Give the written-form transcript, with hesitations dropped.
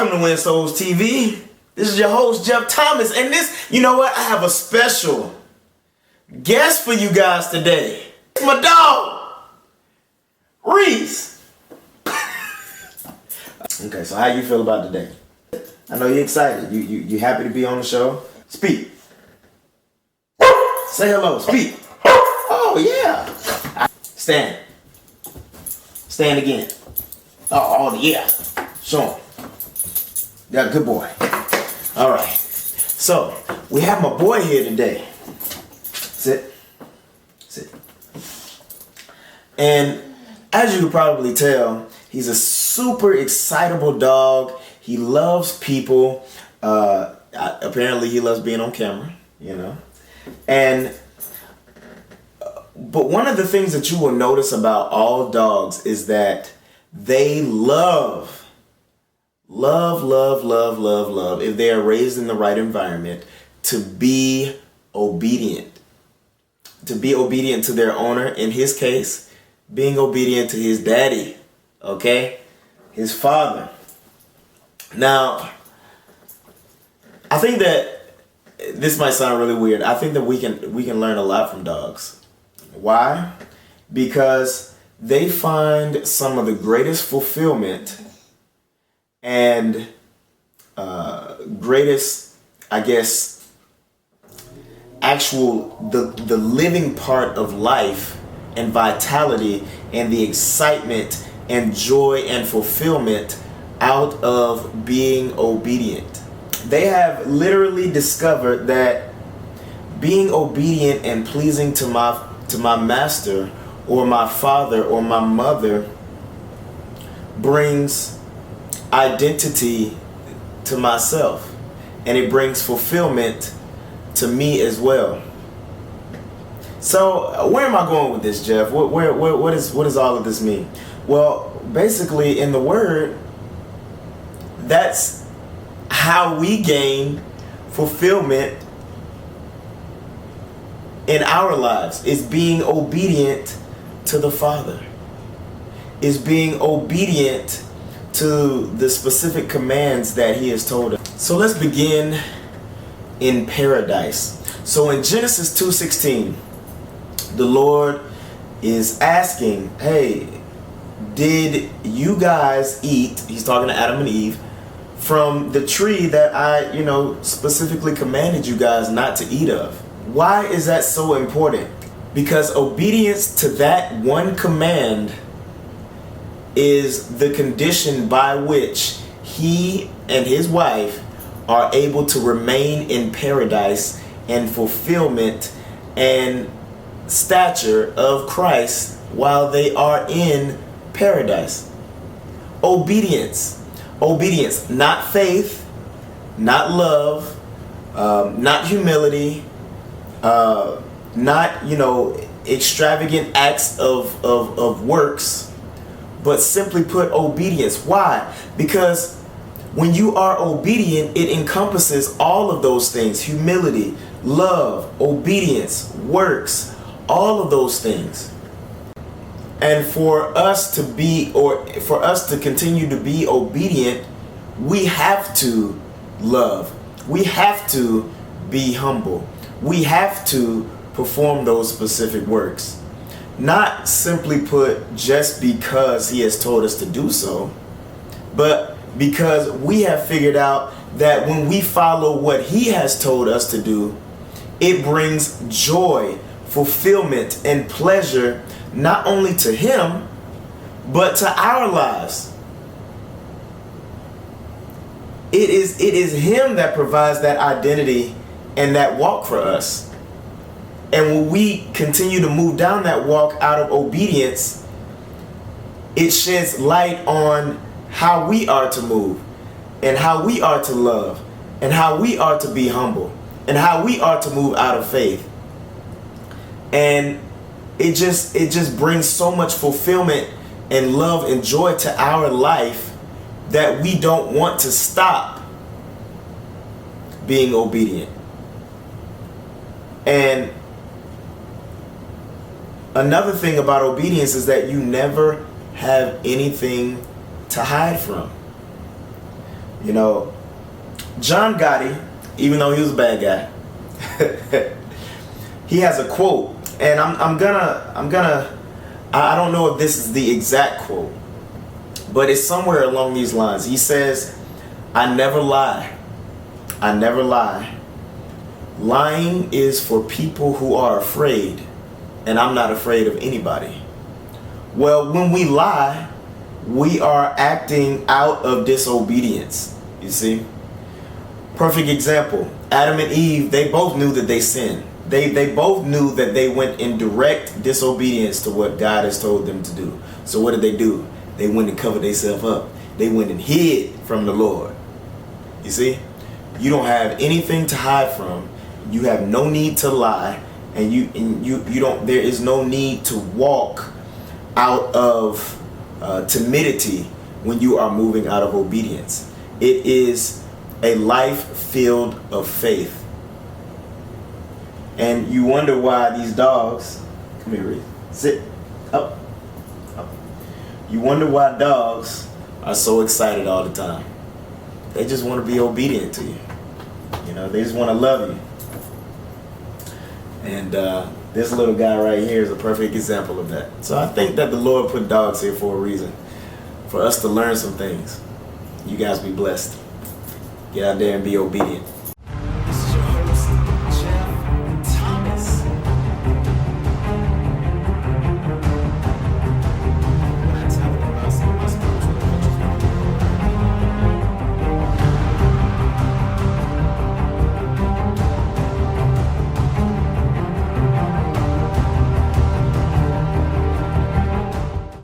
Welcome to WinSouls TV. This is your host, Jeff Thomas. And you know what? I have a special guest for you guys today. It's my dog, Reese. Okay, so how you feel about today? I know you're excited. You happy to be on the show? Speak. Say hello. Speak. Oh, yeah. Stand. Stand again. Oh, yeah. Show him. Yeah, good boy. All right. So, we have my boy here today. Sit. Sit. And as you can probably tell, he's a super excitable dog. He loves people. Apparently, he loves being on camera, you know. But one of the things that you will notice about all dogs is that they love, if they are raised in the right environment, to be obedient. To be obedient to their owner. In his case, being obedient to his daddy, okay? His father. Now, I think that this might sound really weird. I think that we can learn a lot from dogs. Why? Because they find some of the greatest fulfillment and greatest, I guess, the living part of life and vitality and the excitement and joy and fulfillment out of being obedient. They have literally discovered that being obedient and pleasing to my master or my father or my mother brings identity to myself, and it brings fulfillment to me as well. So where am I going with this, Jeff? What does all of this mean? Well, basically in the word, that's how we gain fulfillment in our lives, is being obedient to the Father, is being obedient to the specific commands that He has told us. So let's begin in paradise. So in Genesis 2:16, the Lord is asking, hey, did you guys eat, he's talking to Adam and Eve, from the tree that I, specifically commanded you guys not to eat of? Why is that so important? Because obedience to that one command is the condition by which he and his wife are able to remain in paradise and fulfillment and stature of Christ while they are in paradise. Obedience. Obedience, not faith, not love, not humility, not, extravagant acts of works, but simply put, obedience. Why? Because when you are obedient, it encompasses all of those things: humility, love, obedience, works, all of those things. And for us to be, or for us to continue to be obedient, we have to love. We have to be humble. We have to perform those specific works. Not simply put just because he has told us to do so, but because we have figured out that when we follow what he has told us to do, it brings joy, fulfillment, and pleasure not only to him, but to our lives. It is him that provides that identity and that walk for us. And when we continue to move down that walk out of obedience, it sheds light on how we are to move, and how we are to love, and how we are to be humble, and how we are to move out of faith. And it just brings so much fulfillment and love and joy to our life that we don't want to stop being obedient. And another thing about obedience is that you never have anything to hide from. You know, John Gotti, even though he was a bad guy, he has a quote, and I don't know if this is the exact quote, but it's somewhere along these lines. He says, "I never lie. I never lie. Lying is for people who are afraid, and I'm not afraid of anybody." Well, when we lie, we are acting out of disobedience, you see. Perfect example, Adam and Eve, they both knew that they sinned. They both knew that they went in direct disobedience to what God has told them to do. So what did they do? They went and covered themselves up. They went and hid from the Lord. You see, you don't have anything to hide from. You have no need to lie, and you don't. There is no need to walk out of timidity when you are moving out of obedience. It is a life filled of faith. And you wonder why these dogs, come here, Reed, sit, up. You wonder why dogs are so excited all the time. They just want to be obedient to you. You know, they just want to love you. And this little guy right here is a perfect example of that. So I think that the Lord put dogs here for a reason, for us to learn some things. You guys be blessed. Get out there and be obedient.